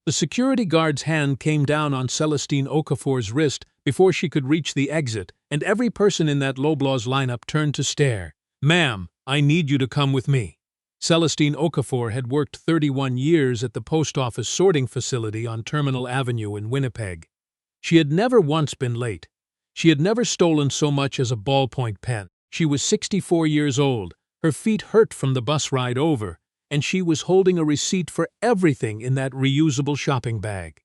The security guard's hand came down on Celestine Okafor's wrist before she could reach the exit, and every person in that Loblaws lineup turned to stare. "Ma'am, I need you to come with me." Celestine Okafor had worked 31 years at the post office sorting facility on Terminal Avenue in Winnipeg. She had never once been late. She had never stolen so much as a ballpoint pen. She was 64 years old, her feet hurt from the bus ride over, and she was holding a receipt for everything in that reusable shopping bag.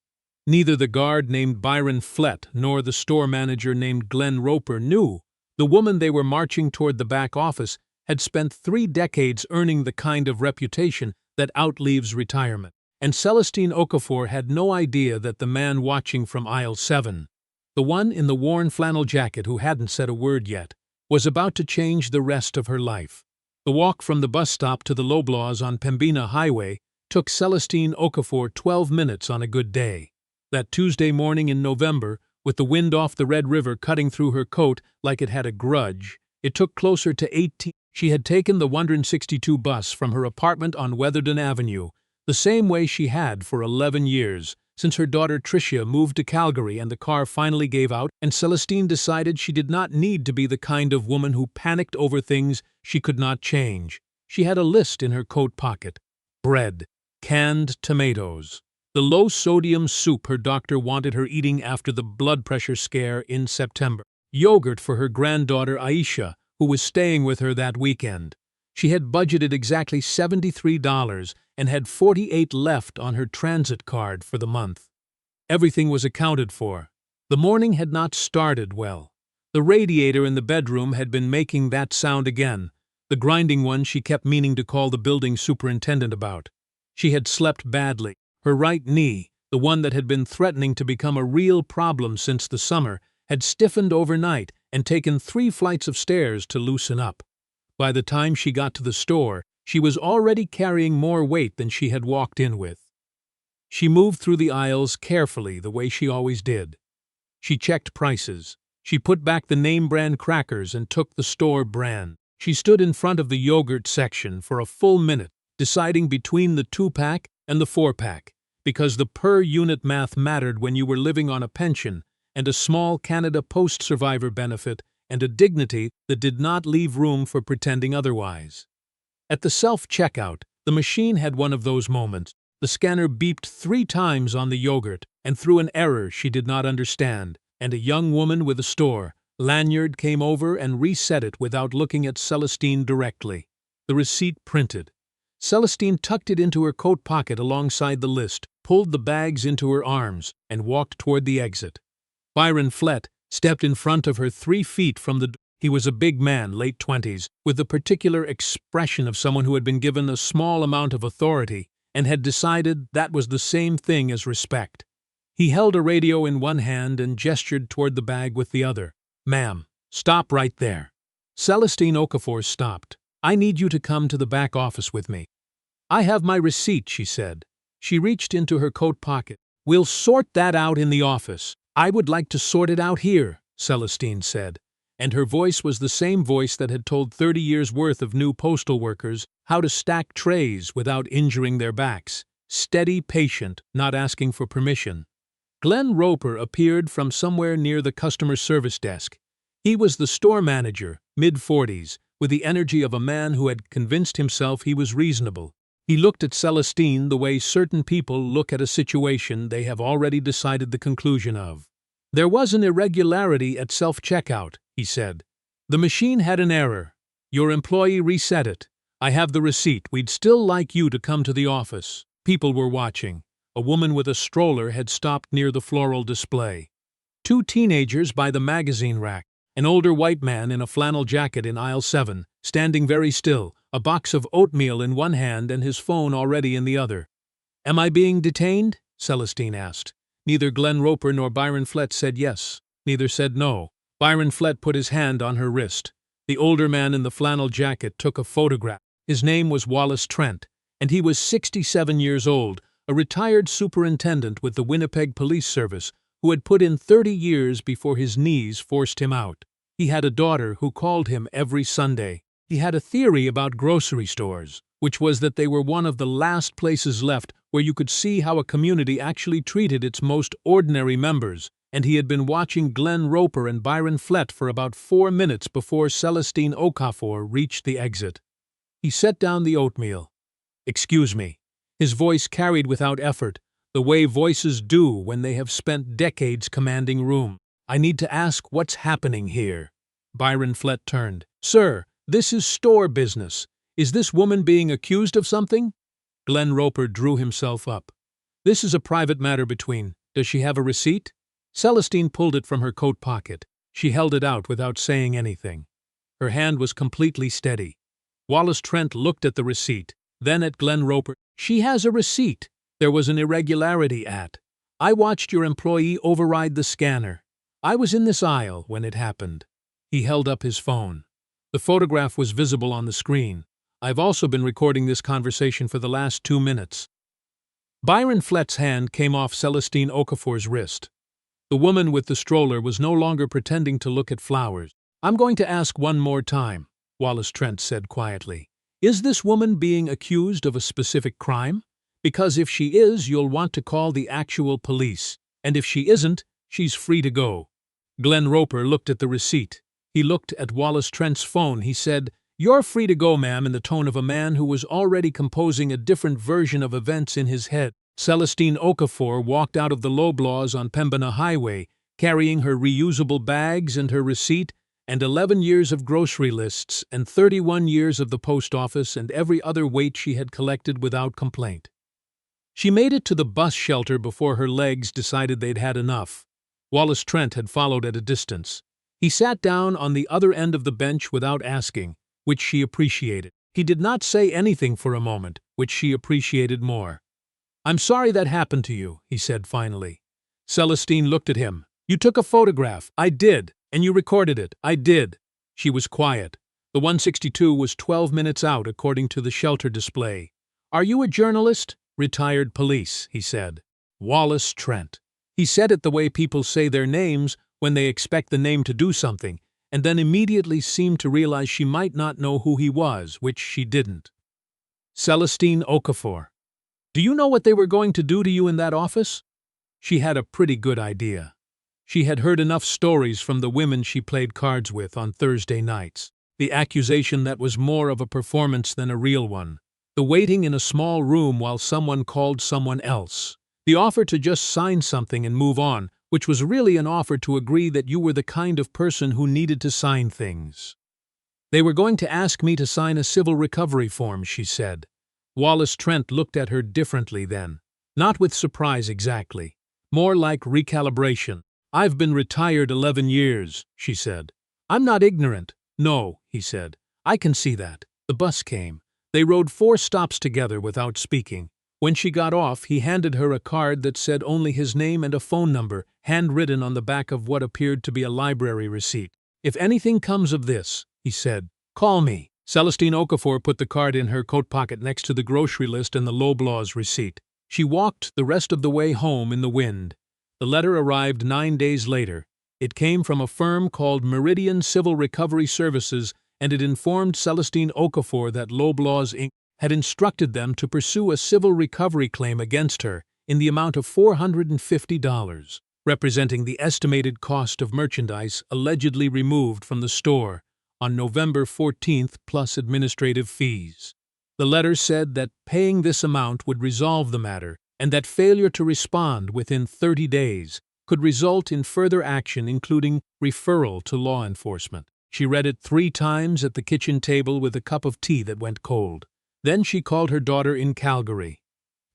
Neither the guard named Byron Flett nor the store manager named Glenn Roper knew the woman they were marching toward the back office had spent 3 decades earning the kind of reputation that outlives retirement. And Celestine Okafor had no idea that the man watching from aisle 7, the one in the worn flannel jacket who hadn't said a word yet, was about to change the rest of her life. The walk from the bus stop to the Loblaws on Pembina Highway took Celestine Okafor 12 minutes on a good day. That Tuesday morning in November, with the wind off the Red River cutting through her coat like it had a grudge, it took closer to 18. She had taken the 162 bus from her apartment on Weatherden Avenue, the same way she had for 11 years, since her daughter Tricia moved to Calgary and the car finally gave out, and Celestine decided she did not need to be the kind of woman who panicked over things she could not change. She had a list in her coat pocket: bread, canned tomatoes, the low-sodium soup her doctor wanted her eating after the blood pressure scare in September, yogurt for her granddaughter Aisha, who was staying with her that weekend. She had budgeted exactly $73 and had $48 left on her transit card for the month. Everything was accounted for. The morning had not started well. The radiator in the bedroom had been making that sound again, the grinding one she kept meaning to call the building superintendent about. She had slept badly. Her right knee, the one that had been threatening to become a real problem since the summer, had stiffened overnight and taken 3 flights of stairs to loosen up. By the time she got to the store, she was already carrying more weight than she had walked in with. She moved through the aisles carefully the way she always did. She checked prices. She put back the name-brand crackers and took the store brand. She stood in front of the yogurt section for a full minute, deciding between the 2-pack and the 4-pack, because the per-unit math mattered when you were living on a pension and a small Canada Post survivor benefit and a dignity that did not leave room for pretending otherwise. At the self-checkout, the machine had one of those moments. The scanner beeped 3 times on the yogurt and threw an error she did not understand, and a young woman with a store lanyard came over and reset it without looking at Celestine directly. The receipt printed. Celestine tucked it into her coat pocket alongside the list, pulled the bags into her arms, and walked toward the exit. Byron Flett stepped in front of her 3 feet from the door. He was a big man, late 20s, with the particular expression of someone who had been given a small amount of authority and had decided that was the same thing as respect. He held a radio in one hand and gestured toward the bag with the other. "Ma'am, stop right there." Celestine Okafor stopped. "I need you to come to the back office with me." "I have my receipt," she said. She reached into her coat pocket. "We'll sort that out in the office." "I would like to sort it out here," Celestine said, and her voice was the same voice that had told 30 years' worth of new postal workers how to stack trays without injuring their backs. Steady, patient, not asking for permission. Glenn Roper appeared from somewhere near the customer service desk. He was the store manager, mid-40s, with the energy of a man who had convinced himself he was reasonable. He looked at Celestine the way certain people look at a situation they have already decided the conclusion of. "There was an irregularity at self-checkout," he said. "The machine had an error. Your employee reset it. I have the receipt. We'd still like you to come to the office." People were watching. A woman with a stroller had stopped near the floral display. 2 teenagers by the magazine rack. An older white man in a flannel jacket in aisle 7, standing very still, a box of oatmeal in one hand and his phone already in the other. "Am I being detained?" Celestine asked. Neither Glenn Roper nor Byron Flett said yes. Neither said no. Byron Flett put his hand on her wrist. The older man in the flannel jacket took a photograph. His name was Wallace Trent, and he was 67 years old, a retired superintendent with the Winnipeg Police Service who had put in 30 years before his knees forced him out. He had a daughter who called him every Sunday. He had a theory about grocery stores. which was that they were one of the last places left where you could see how a community actually treated its most ordinary members, and he had been watching Glenn Roper and Byron Flett for about 4 minutes before Celestine Okafor reached the exit. He set down the oatmeal. "Excuse me." His voice carried without effort, the way voices do when they have spent decades commanding room. "I need to ask what's happening here." Byron Flett turned. "Sir, this is store business. Is this woman being accused of something?" Glenn Roper drew himself up. "This is a private matter between. Does she have a receipt?" Celestine pulled it from her coat pocket. She held it out without saying anything. Her hand was completely steady. Wallace Trent looked at the receipt, then at Glenn Roper. "She has a receipt. There was an irregularity at. I watched your employee override the scanner. I was in this aisle when it happened." He held up his phone. The photograph was visible on the screen. "I've also been recording this conversation for the last 2 minutes." Byron Flett's hand came off Celestine Okafor's wrist. The woman with the stroller was no longer pretending to look at flowers. "I'm going to ask one more time," Wallace Trent said quietly. "Is this woman being accused of a specific crime? Because if she is, you'll want to call the actual police. And if she isn't, she's free to go." Glenn Roper looked at the receipt. He looked at Wallace Trent's phone. He said, "You're free to go, ma'am," in the tone of a man who was already composing a different version of events in his head. Celestine Okafor walked out of the Loblaws on Pembina Highway, carrying her reusable bags and her receipt, and 11 years of grocery lists, and 31 years of the post office and every other weight she had collected without complaint. She made it to the bus shelter before her legs decided they'd had enough. Wallace Trent had followed at a distance. He sat down on the other end of the bench without asking, which she appreciated. He did not say anything for a moment, which she appreciated more. "I'm sorry that happened to you," he said finally. Celestine looked at him. "You took a photograph." "I did." "And you recorded it." "I did." She was quiet. The 162 was 12 minutes out according to the shelter display. "Are you a journalist?" "Retired police," he said. Wallace Trent. He said it the way people say their names when they expect the name to do something, and then immediately seemed to realize she might not know who he was, which she didn't. "Celestine Okafor. Do you know what they were going to do to you in that office?" She had a pretty good idea. She had heard enough stories from the women she played cards with on Thursday nights. The accusation that was more of a performance than a real one. The waiting in a small room while someone called someone else. The offer to just sign something and move on, which was really an offer to agree that you were the kind of person who needed to sign things. "They were going to ask me to sign a civil recovery form," she said. Wallace Trent looked at her differently then. Not with surprise exactly. More like recalibration. "I've been retired 11 years, she said. "I'm not ignorant." "No," he said. "I can see that." The bus came. They rode 4 stops together without speaking. When she got off, he handed her a card that said only his name and a phone number, handwritten on the back of what appeared to be a library receipt. "If anything comes of this," he said, "call me." Celestine Okafor put the card in her coat pocket next to the grocery list and the Loblaws receipt. She walked the rest of the way home in the wind. The letter arrived 9 days later. It came from a firm called Meridian Civil Recovery Services, and it informed Celestine Okafor that Loblaws Inc. had instructed them to pursue a civil recovery claim against her in the amount of $450, representing the estimated cost of merchandise allegedly removed from the store on November 14th plus administrative fees. The letter said that paying this amount would resolve the matter, and that failure to respond within 30 days could result in further action including referral to law enforcement. She read it 3 times at the kitchen table with a cup of tea that went cold. Then she called her daughter in Calgary.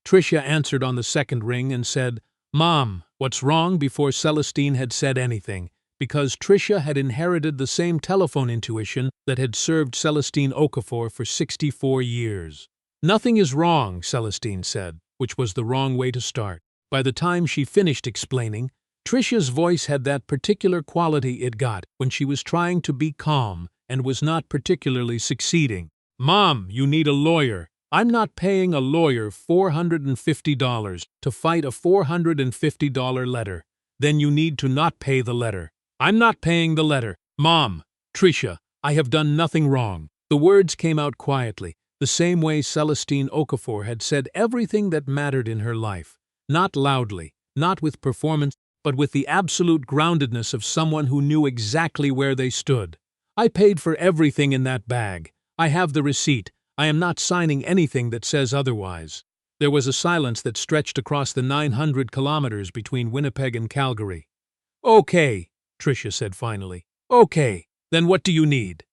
Tricia answered on the second ring and said, "Mom, what's wrong?" before Celestine had said anything, because Tricia had inherited the same telephone intuition that had served Celestine Okafor for 64 years. "Nothing is wrong," Celestine said, which was the wrong way to start. By the time she finished explaining, Tricia's voice had that particular quality it got when she was trying to be calm and was not particularly succeeding. "Mom, you need a lawyer. I'm not paying a lawyer $450 to fight a $450 letter. Then you need to not pay the letter." "I'm not paying the letter." "Mom, Tricia, I have done nothing wrong." The words came out quietly, the same way Celestine Okafor had said everything that mattered in her life, not loudly, not with performance, but with the absolute groundedness of someone who knew exactly where they stood. I paid for everything in that bag. I have the receipt. I am not signing anything that says otherwise. There was a silence that stretched across the 900 kilometers between Winnipeg and Calgary. Okay, Tricia said finally. Okay, then what do you need?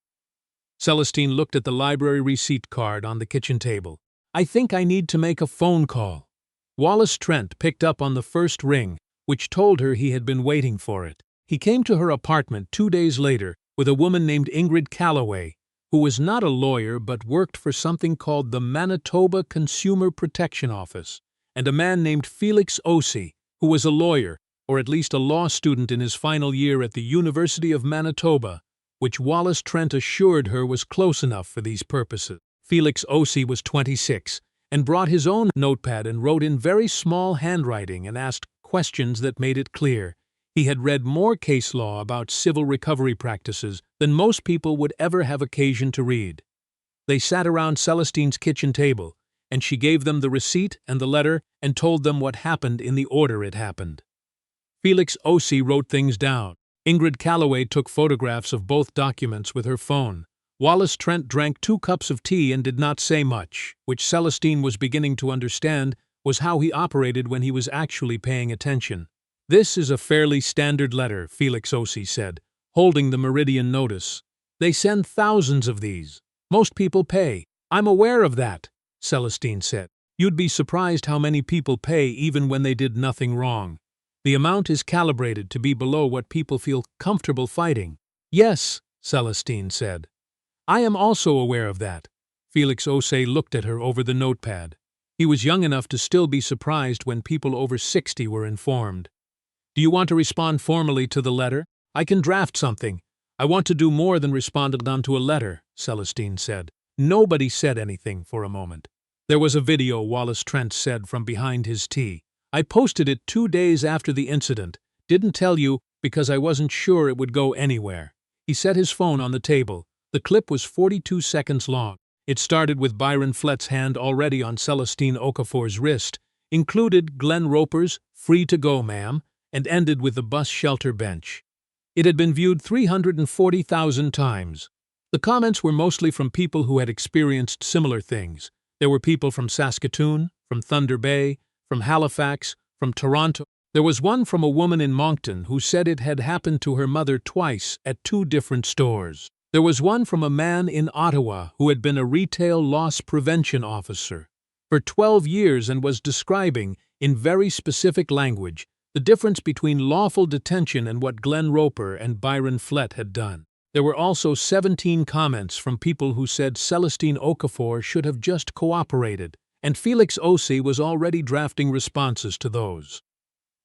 Celestine looked at the library receipt card on the kitchen table. I think I need to make a phone call. Wallace Trent picked up on the first ring, which told her he had been waiting for it. He came to her apartment 2 days later with a woman named Ingrid Calloway, who was not a lawyer but worked for something called the Manitoba Consumer Protection Office, and a man named Felix Osei, who was a lawyer, or at least a law student in his final year at the University of Manitoba, which Wallace Trent assured her was close enough for these purposes. Felix Osei was 26 and brought his own notepad and wrote in very small handwriting and asked questions that made it clear he had read more case law about civil recovery practices than most people would ever have occasion to read. They sat around Celestine's kitchen table, and she gave them the receipt and the letter and told them what happened in the order it happened. Felix Osei wrote things down. Ingrid Calloway took photographs of both documents with her phone. Wallace Trent drank 2 cups of tea and did not say much, which Celestine was beginning to understand was how he operated when he was actually paying attention. This is a fairly standard letter, Felix Osei said, holding the Meridian notice. They send thousands of these. Most people pay. I'm aware of that, Celestine said. You'd be surprised how many people pay even when they did nothing wrong. The amount is calibrated to be below what people feel comfortable fighting. Yes, Celestine said. I am also aware of that. Felix Osei looked at her over the notepad. He was young enough to still be surprised when people over 60 were informed. Do you want to respond formally to the letter? I can draft something. I want to do more than respond onto a letter, Celestine said. Nobody said anything for a moment. There was a video, Wallace Trent said from behind his tea. I posted it 2 days after the incident. Didn't tell you because I wasn't sure it would go anywhere. He set his phone on the table. The clip was 42 seconds long. It started with Byron Flett's hand already on Celestine Okafor's wrist, included Glenn Roper's "Free to go, ma'am," and ended with the bus shelter bench. It had been viewed 340,000 times. The comments were mostly from people who had experienced similar things. There were people from Saskatoon, from Thunder Bay, from Halifax, from Toronto. There was one from a woman in Moncton who said it had happened to her mother twice at 2 different stores. There was one from a man in Ottawa who had been a retail loss prevention officer for 12 years and was describing, in very specific language, the difference between lawful detention and what Glenn Roper and Byron Flett had done. There were also 17 comments from people who said Celestine Okafor should have just cooperated, and Felix Osei was already drafting responses to those.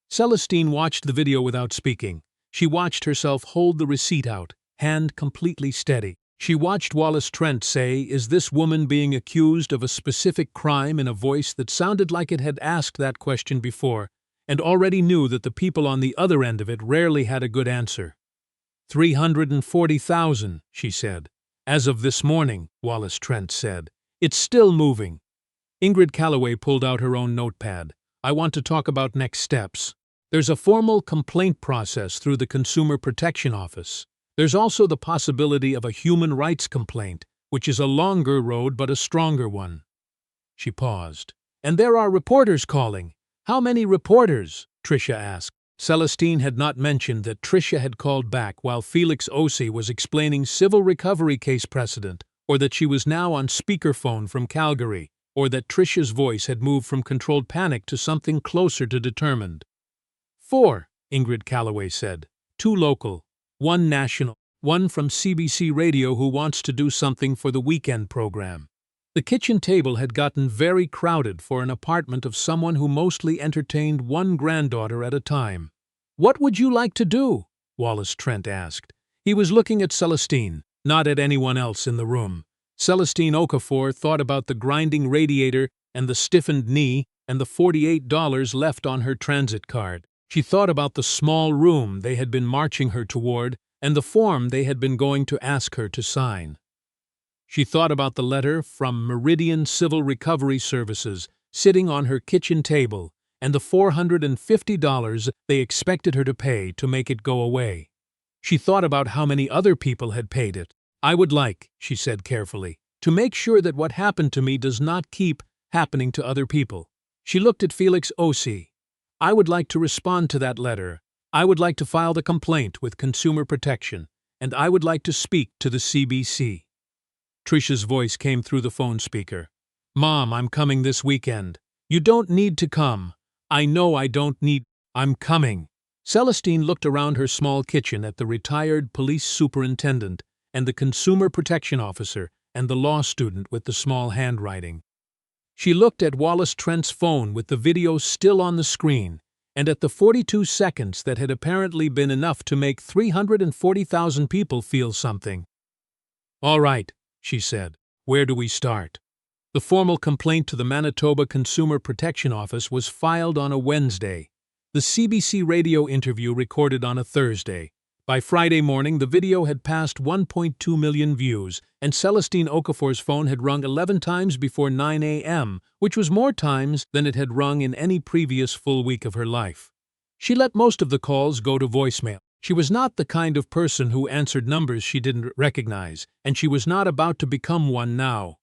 Celestine watched the video without speaking. She watched herself hold the receipt out, hand completely steady. She watched Wallace Trent say, "Is this woman being accused of a specific crime?" in a voice that sounded like it had asked that question before, and already knew that the people on the other end of it rarely had a good answer. 340,000, she said. As of this morning, Wallace Trent said. It's still moving. Ingrid Calloway pulled out her own notepad. I want to talk about next steps. There's a formal complaint process through the Consumer Protection Office. There's also the possibility of a human rights complaint, which is a longer road but a stronger one. She paused. And there are reporters calling. How many reporters? Tricia asked. Celestine had not mentioned that Tricia had called back while Felix Osei was explaining civil recovery case precedent, or that she was now on speakerphone from Calgary, or that Tricia's voice had moved from controlled panic to something closer to determined. 4, Ingrid Calloway said. 2 local, 1 national, 1 from CBC Radio who wants to do something for the weekend program. The kitchen table had gotten very crowded for an apartment of someone who mostly entertained 1 granddaughter at a time. What would you like to do? Wallace Trent asked. He was looking at Celestine, not at anyone else in the room. Celestine Okafor thought about the grinding radiator and the stiffened knee and the $48 left on her transit card. She thought about the small room they had been marching her toward and the form they had been going to ask her to sign. She thought about the letter from Meridian Civil Recovery Services sitting on her kitchen table and the $450 they expected her to pay to make it go away. She thought about how many other people had paid it. "I would like," she said carefully, "to make sure that what happened to me does not keep happening to other people." She looked at Felix Osi. "I would like to respond to that letter. I would like to file the complaint with Consumer Protection, and I would like to speak to the CBC." Trisha's voice came through the phone speaker. "Mom, I'm coming this weekend. You don't need to come. I know I don't need. I'm coming." Celestine looked around her small kitchen at the retired police superintendent and the consumer protection officer and the law student with the small handwriting. She looked at Wallace Trent's phone with the video still on the screen, and at the 42 seconds that had apparently been enough to make 340,000 people feel something. "All right," she said. "Where do we start?" The formal complaint to the Manitoba Consumer Protection Office was filed on a Wednesday. The CBC radio interview recorded on a Thursday. By Friday morning, the video had passed 1.2 million views, and Celestine Okafor's phone had rung 11 times before 9 a.m., which was more times than it had rung in any previous full week of her life. She let most of the calls go to voicemail. She was not the kind of person who answered numbers she didn't recognize, and she was not about to become one now.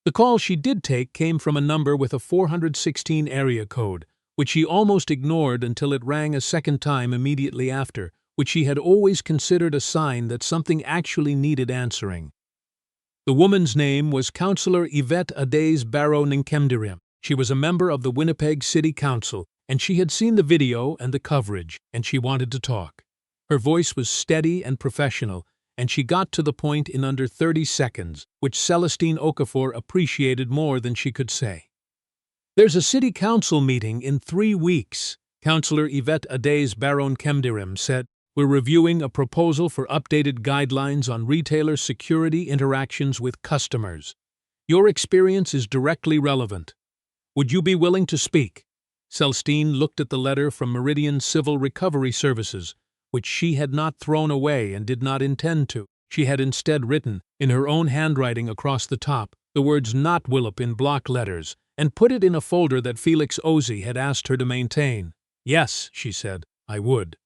The call she did take came from a number with a 416 area code, which she almost ignored until it rang a second time immediately after, which she had always considered a sign that something actually needed answering. The woman's name was Councillor Yvette Ades Barrow Nkemdirim. She was a member of the Winnipeg City Council, and she had seen the video and the coverage, and she wanted to talk. Her voice was steady and professional, and she got to the point in under 30 seconds, which Celestine Okafor appreciated more than she could say. "There's a city council meeting in 3 weeks," Councillor Yvette Ades Barrow Nkemdirim said. "We're reviewing a proposal for updated guidelines on retailer security interactions with customers. Your experience is directly relevant. Would you be willing to speak?" Celestine looked at the letter from Meridian Civil Recovery Services, which she had not thrown away and did not intend to. She had instead written, in her own handwriting across the top, the words "Not Willop" in block letters, and put it in a folder that Felix Osi had asked her to maintain. "Yes," she said, "I would."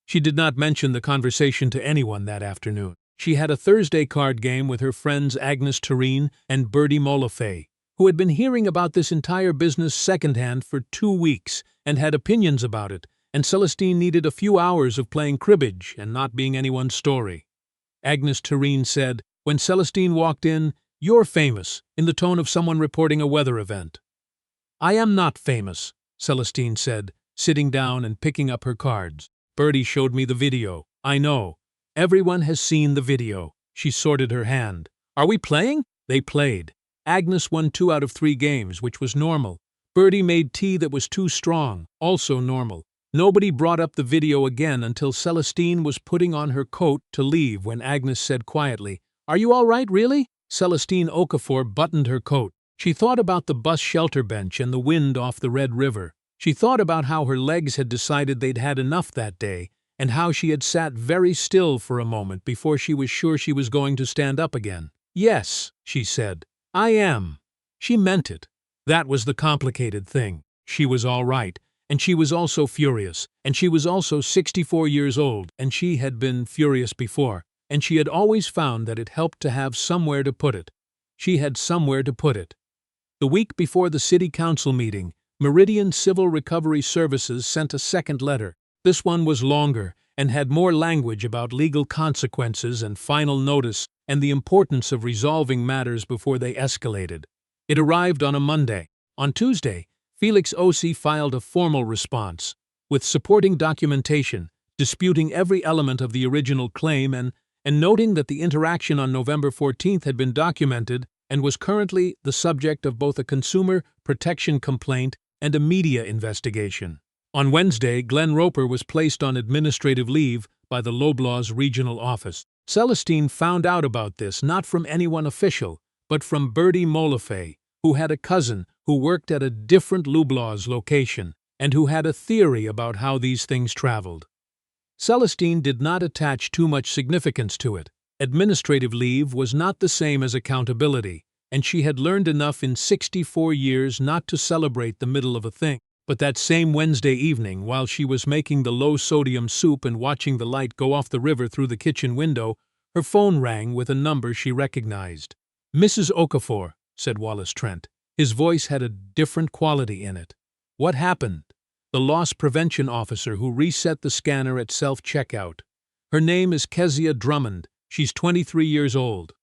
She did not mention the conversation to anyone that afternoon. She had a Thursday card game with her friends Agnes Tureen and Bertie Molifay, who had been hearing about this entire business secondhand for 2 weeks and had opinions about it, and Celestine needed a few hours of playing cribbage and not being anyone's story. Agnes Tureen said, when Celestine walked in, "You're famous," in the tone of someone reporting a weather event. "I am not famous," Celestine said, sitting down and picking up her cards. "Bertie showed me the video. I know. Everyone has seen the video." She sorted her hand. "Are we playing?" They played. Agnes won 2 out of 3 games, which was normal. Bertie made tea that was too strong, also normal. Nobody brought up the video again until Celestine was putting on her coat to leave when Agnes said quietly, "Are you all right, really?" Celestine Okafor buttoned her coat. She thought about the bus shelter bench and the wind off the Red River. She thought about how her legs had decided they'd had enough that day, and how she had sat very still for a moment before she was sure she was going to stand up again. "Yes," she said, "I am." She meant it. That was the complicated thing. She was all right, and she was also furious, and she was also 64 years old, and she had been furious before, and she had always found that it helped to have somewhere to put it. She had somewhere to put it. The week before the city council meeting, Meridian Civil Recovery Services sent a second letter. This one was longer and had more language about legal consequences and final notice and the importance of resolving matters before they escalated. It arrived on a Monday. On Tuesday, Felix Osi filed a formal response, with supporting documentation, disputing every element of the original claim and noting that the interaction on November 14th had been documented and was currently the subject of both a consumer protection complaint and a media investigation. On Wednesday, Glenn Roper was placed on administrative leave by the Loblaws regional office. Celestine found out about this not from anyone official, but from Bertie Molifay, who had a cousin who worked at a different Loblaws location and who had a theory about how these things traveled. Celestine did not attach too much significance to it, Administrative leave was not the same as accountability, and she had learned enough in 64 years not to celebrate the middle of a thing. But that same Wednesday evening, while she was making the low-sodium soup and watching the light go off the river through the kitchen window, her phone rang with a number she recognized. "Mrs. Okafor," said Wallace Trent. His voice had a different quality in it. "What happened?" "The loss prevention officer who reset the scanner at self-checkout. Her name is Kezia Drummond. She's 23 years old."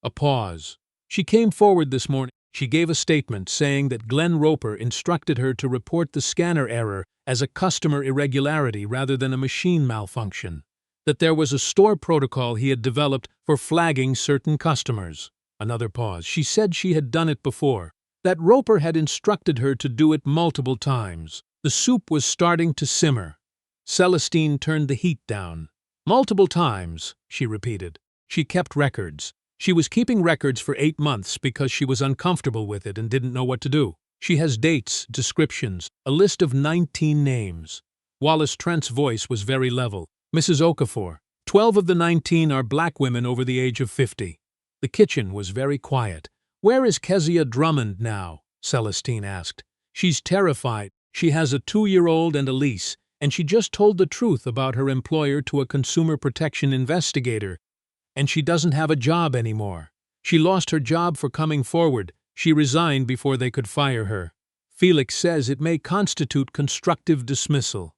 A pause. "She came forward this morning. She gave a statement saying that Glenn Roper instructed her to report the scanner error as a customer irregularity rather than a machine malfunction. That there was a store protocol he had developed for flagging certain customers." Another pause. "She said she had done it before. That Roper had instructed her to do it multiple times." The soup was starting to simmer. Celestine turned the heat down. "Multiple times," she repeated. "She kept records. She was keeping records for 8 months because she was uncomfortable with it and didn't know what to do. She has dates, descriptions, a list of 19 names." Wallace Trent's voice was very level. "Mrs. Okafor, 12 of the 19 are black women over the age of 50. The kitchen was very quiet. "Where is Kezia Drummond now?" Celestine asked. "She's terrified. She has a 2-year-old and a lease, and she just told the truth about her employer to a consumer protection investigator, and she doesn't have a job anymore. She lost her job for coming forward. She resigned before they could fire her. Felix says it may constitute constructive dismissal."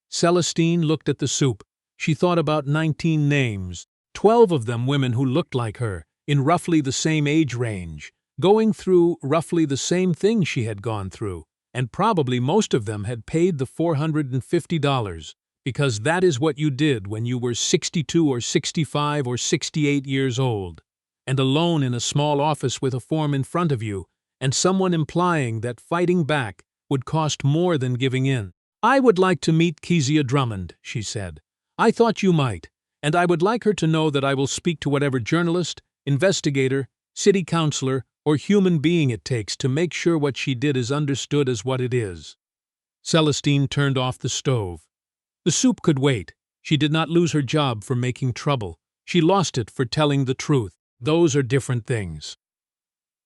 Celestine looked at the soup. She thought about 19 names, 12 of them women who looked like her, in roughly the same age range, going through roughly the same thing she had gone through, and probably most of them had paid the $450, because that is what you did when you were 62 or 65 or 68 years old, and alone in a small office with a form in front of you, and someone implying that fighting back would cost more than giving in. "I would like to meet Kezia Drummond," she said. "I thought you might, and I would like her to know that I will speak to whatever journalist, investigator, city councilor, or human being it takes to make sure what she did is understood as what it is." Celestine turned off the stove. The soup could wait. She did not lose her job for making trouble. She lost it for telling the truth. Those are different things.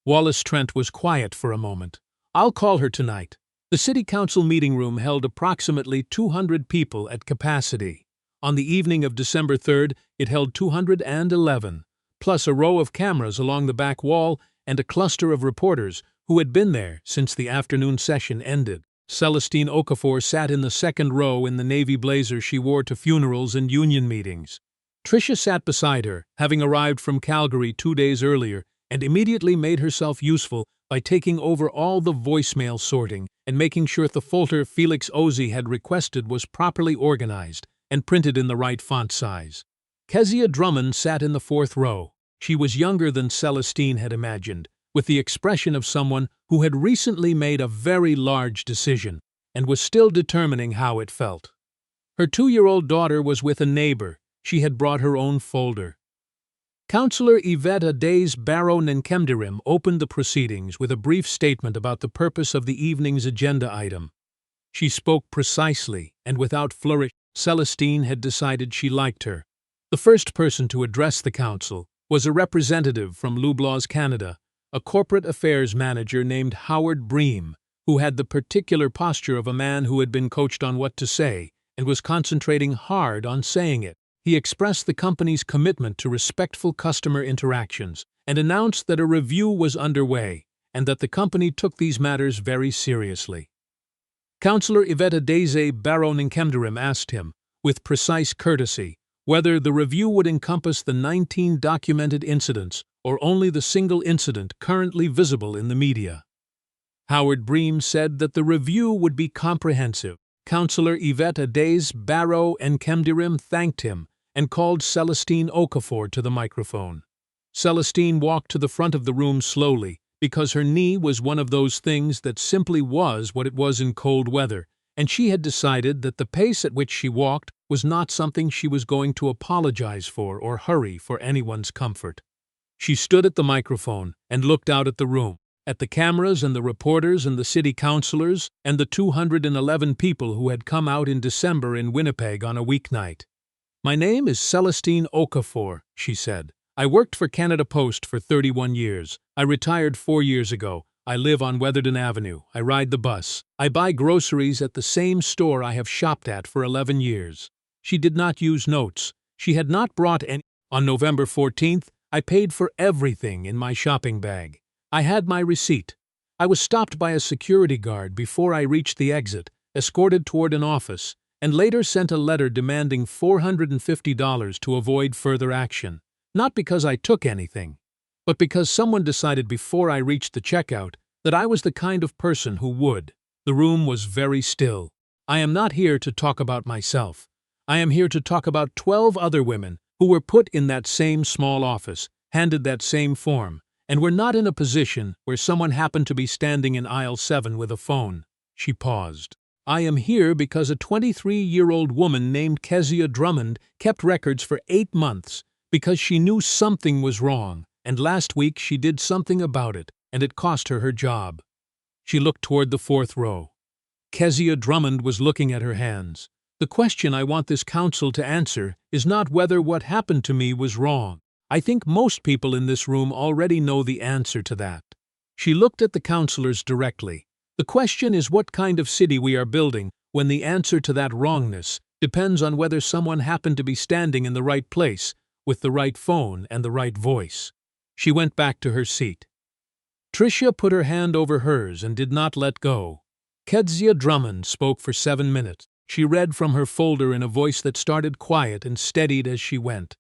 Wallace Trent was quiet for a moment. "I'll call her tonight." The city council meeting room held approximately 200 people at capacity. On the evening of December 3rd, it held 211, plus a row of cameras along the back wall and a cluster of reporters who had been there since the afternoon session ended. Celestine Okafor sat in the second row in the navy blazer she wore to funerals and union meetings. Tricia sat beside her, having arrived from Calgary 2 days earlier, and immediately made herself useful by taking over all the voicemail sorting and making sure the folder Felix Ozzie had requested was properly organized and printed in the right font size. Kezia Drummond sat in the 4th row. She was younger than Celestine had imagined, with the expression of someone who had recently made a very large decision and was still determining how it felt. Her 2-year-old daughter was with a neighbor. She had brought her own folder. Councillor Yvette Adays Barrow Nkemdirim opened the proceedings with a brief statement about the purpose of the evening's agenda item. She spoke precisely and without flourish. Celestine had decided she liked her. The first person to address the council was a representative from Loblaws Canada, a corporate affairs manager named Howard Bream, who had the particular posture of a man who had been coached on what to say and was concentrating hard on saying it. He expressed the company's commitment to respectful customer interactions and announced that a review was underway and that the company took these matters very seriously. Councillor Yvette Adays Barrow Nkemdirim asked him, with precise courtesy, whether the review would encompass the 19 documented incidents or only the single incident currently visible in the media. Howard Bream said that the review would be comprehensive. Councillor Yvette Adays Barrow Nkemdirim thanked him and called Celestine Okafor to the microphone. Celestine walked to the front of the room slowly, because her knee was one of those things that simply was what it was in cold weather, and she had decided that the pace at which she walked was not something she was going to apologize for or hurry for anyone's comfort. She stood at the microphone and looked out at the room, at the cameras and the reporters and the city councillors and the 211 people who had come out in December in Winnipeg on a weeknight. "My name is Celestine Okafor," she said. I worked for Canada Post for 31 years. I retired 4 years ago. I live on Weatherden Avenue. I ride the bus. I buy groceries at the same store I have shopped at for 11 years. She did not use notes. She had not brought any. On November 14th, I paid for everything in my shopping bag. I had my receipt. I was stopped by a security guard before I reached the exit, escorted toward an office, and later sent a letter demanding $450 to avoid further action. Not because I took anything, but because someone decided before I reached the checkout that I was the kind of person who would. The room was very still. I am not here to talk about myself. I am here to talk about 12 other women who were put in that same small office, handed that same form, and were not in a position where someone happened to be standing in aisle 7 with a phone. She paused. I am here because a 23-year-old woman named Kezia Drummond kept records for 8 months because she knew something was wrong. And last week she did something about it, and it cost her her job. She looked toward the 4th row. Kezia Drummond was looking at her hands. The question I want this council to answer is not whether what happened to me was wrong. I think most people in this room already know the answer to that. She looked at the councilors directly. The question is what kind of city we are building when the answer to that wrongness depends on whether someone happened to be standing in the right place, with the right phone and the right voice. She went back to her seat. Tricia put her hand over hers and did not let go. Kezia Drummond spoke for 7 minutes. She read from her folder in a voice that started quiet and steadied as she went.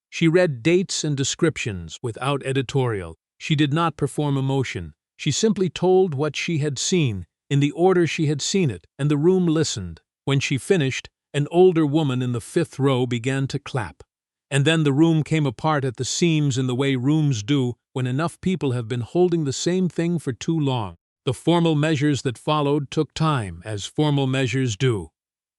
She read dates and descriptions without editorial. She did not perform emotion. She simply told what she had seen, in the order she had seen it, and the room listened. When she finished, an older woman in the 5th row began to clap. And then the room came apart at the seams in the way rooms do when enough people have been holding the same thing for too long. The formal measures that followed took time, as formal measures do.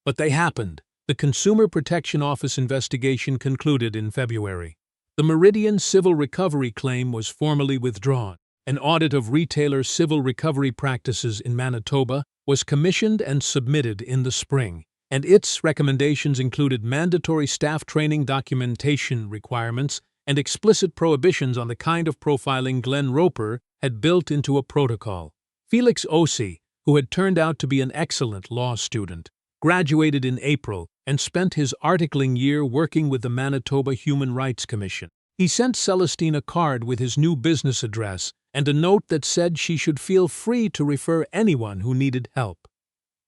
But they happened. The Consumer Protection Office investigation concluded in February. The Meridian civil recovery claim was formally withdrawn. An audit of retailer civil recovery practices in Manitoba was commissioned and submitted in the spring, and its recommendations included mandatory staff training documentation requirements and explicit prohibitions on the kind of profiling Glenn Roper had built into a protocol. Felix Ossie, who had turned out to be an excellent law student, graduated in April and spent his articling year working with the Manitoba Human Rights Commission. He sent Celestine a card with his new business address and a note that said she should feel free to refer anyone who needed help.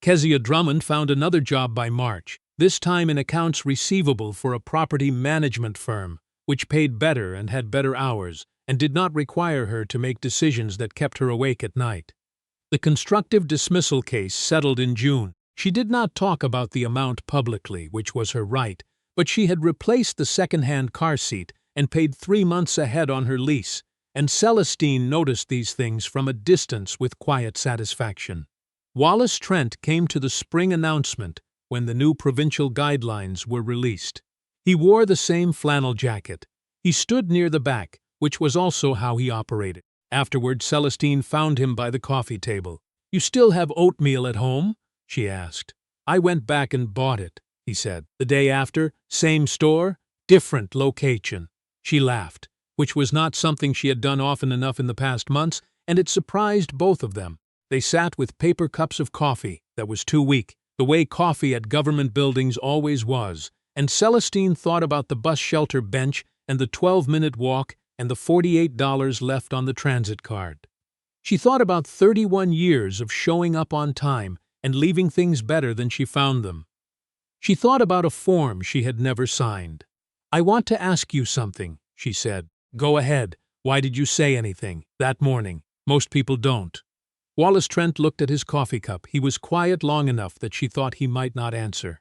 Kezia Drummond found another job by March, this time in accounts receivable for a property management firm, which paid better and had better hours, and did not require her to make decisions that kept her awake at night. The constructive dismissal case settled in June. She did not talk about the amount publicly, which was her right, but she had replaced the second-hand car seat and paid 3 months ahead on her lease, and Celestine noticed these things from a distance with quiet satisfaction. Wallace Trent came to the spring announcement when the new provincial guidelines were released. He wore the same flannel jacket. He stood near the back, which was also how he operated. Afterward, Celestine found him by the coffee table. "You still have oatmeal at home?" she asked. "I went back and bought it," he said. The day after, same store, different location. She laughed, which was not something she had done often enough in the past months, and it surprised both of them. They sat with paper cups of coffee that was too weak, the way coffee at government buildings always was, and Celestine thought about the bus shelter bench and the 12-minute walk and the $48 left on the transit card. She thought about 31 years of showing up on time and leaving things better than she found them. She thought about a form she had never signed. "I want to ask you something," she said. "Go ahead. Why did you say anything that morning? Most people don't." Wallace Trent looked at his coffee cup. He was quiet long enough that she thought he might not answer.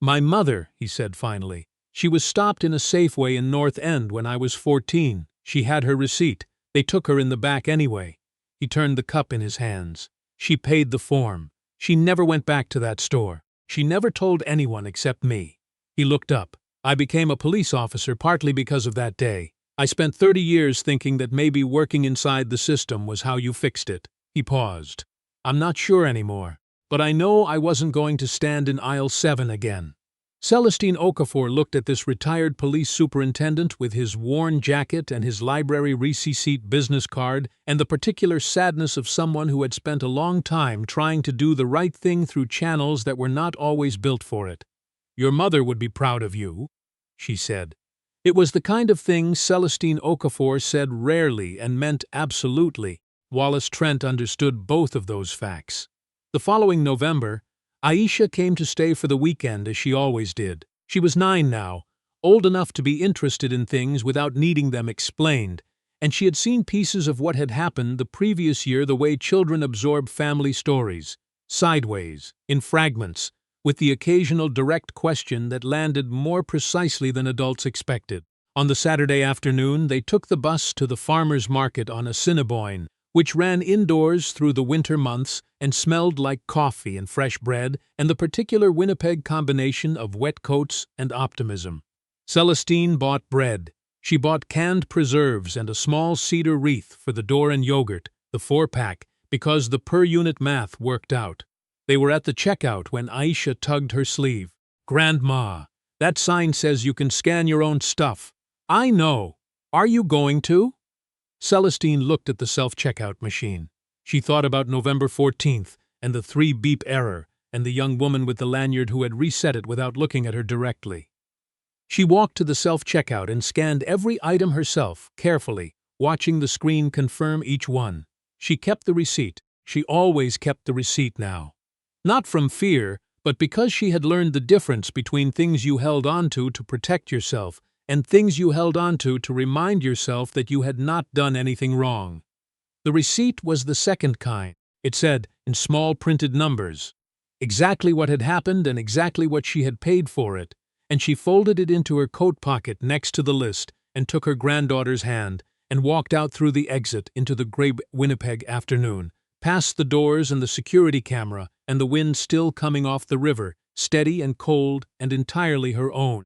"My mother," he said finally. "She was stopped in a Safeway in North End when I was 14. She had her receipt. They took her in the back anyway." He turned the cup in his hands. "She paid the form. She never went back to that store. She never told anyone except me." He looked up. "I became a police officer partly because of that day. I spent 30 years thinking that maybe working inside the system was how you fixed it." He paused. "I'm not sure anymore, but I know I wasn't going to stand in aisle 7 again." Celestine Okafor looked at this retired police superintendent with his worn jacket and his library receipt business card and the particular sadness of someone who had spent a long time trying to do the right thing through channels that were not always built for it. "Your mother would be proud of you," she said. It was the kind of thing Celestine Okafor said rarely and meant absolutely. Wallace Trent understood both of those facts. The following November, Aisha came to stay for the weekend as she always did. She was 9 now, old enough to be interested in things without needing them explained, and she had seen pieces of what had happened the previous year the way children absorb family stories, sideways, in fragments, with the occasional direct question that landed more precisely than adults expected. On the Saturday afternoon, they took the bus to the farmer's market on Assiniboine, which ran indoors through the winter months and smelled like coffee and fresh bread and the particular Winnipeg combination of wet coats and optimism. Celestine bought bread. She bought canned preserves and a small cedar wreath for the door and yogurt, the 4-pack, because the per-unit math worked out. They were at the checkout when Aisha tugged her sleeve. "Grandma, that sign says you can scan your own stuff." "I know. Are you going to?" Celestine looked at the self-checkout machine. She thought about November 14th and the 3-beep error and the young woman with the lanyard who had reset it without looking at her directly. She walked to the self-checkout and scanned every item herself, carefully, watching the screen confirm each one. She kept the receipt. She always kept the receipt now. Not from fear, but because she had learned the difference between things you held onto to protect yourself and things you held onto to remind yourself that you had not done anything wrong. The receipt was the second kind. It said, in small printed numbers, exactly what had happened and exactly what she had paid for it, and she folded it into her coat pocket next to the list and took her granddaughter's hand and walked out through the exit into the gray Winnipeg afternoon, past the doors and the security camera and the wind still coming off the river, steady and cold and entirely her own.